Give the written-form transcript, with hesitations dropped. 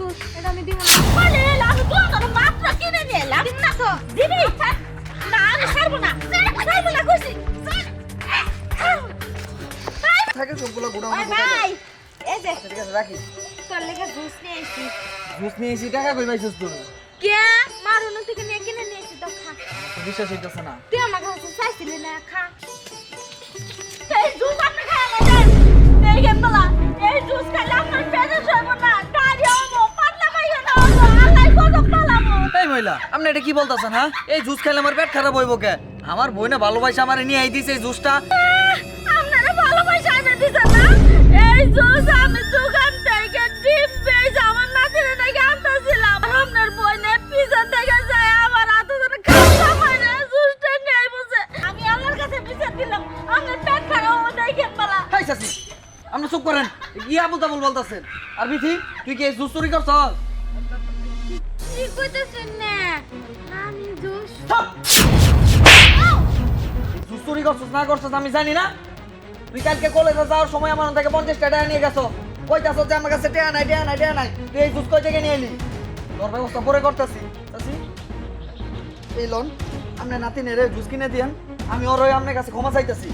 juice এটা আমি দিব না বলে আমি তো তোর মাত্র কিনে নিয়ে এলাম দিন না তো দিবি না আমি ছাড়বো না ছাড়বো না কইছি থাকে সবগুলো গুড়া ওই ভাই এই যে ঠিক আছে রাখি তোর লেগে জুস নিয়ে এসেছি জুস নিয়ে এসে টাকা কই পাইছিস তুই কে মারুন থেকে নিয়ে কিনে নিয়ে এসেছি তো খা বিশ্বাস হইতেছে না তুই আমার কাছে চাইছিলি না খা এই জুস আপনি খাওয়া দেন এই গেমলা এই জুস খেলে আমার পেটে যাবে না গাড়ি হবো পাতলা পাইয়া না হবো আল্লাহ কত পালাবো এই মহিলা আপনি এটা কি বলতাছেন হ্যাঁ এই জুস খেলে আমার পেট খারাপ হইব কে আমার বই না ভালোবাসা আমারে নিয়ে আই দিছে এই জুসটা আপনারা ভালোবাসা এনে দিছেন না এই জুস আমি দোকান থেকে ডিম বেজ আমার নাতিরে নাকি আনতেছিলাম আপনার বই না পিছন থেকে যায় আমার হাতে ধরে খাওয়া হয় না জুসটা নেই বসে আমি আল্লাহর কাছে বিচার দিলাম আমার পেট খারাপ হয়ে দেখেন বলা হাই চাচি আপনি চুপ করেন কি আবুল তাবুল বলতাছেন আর বিথি তুই কি এই জুস চুরি করছস কি কইতেছেন না আমি জুস জুস চুরি করছস না করছস আমি জানি না তুই কালকে কলেজে যাওয়ার সময় আমার থেকে 50 টাকা নিয়ে গেছো কইতাছস যে আমার কাছে টাকা নাই তুই এই জুস কই থেকে নিয়ে এলি তোর ব্যবস্থা পরে করতেছি চাচি এই লোন আপনি নাতি নেরে জুস কিনে দিয়েন আমি ওর আপনার কাছে ক্ষমা চাইতেছি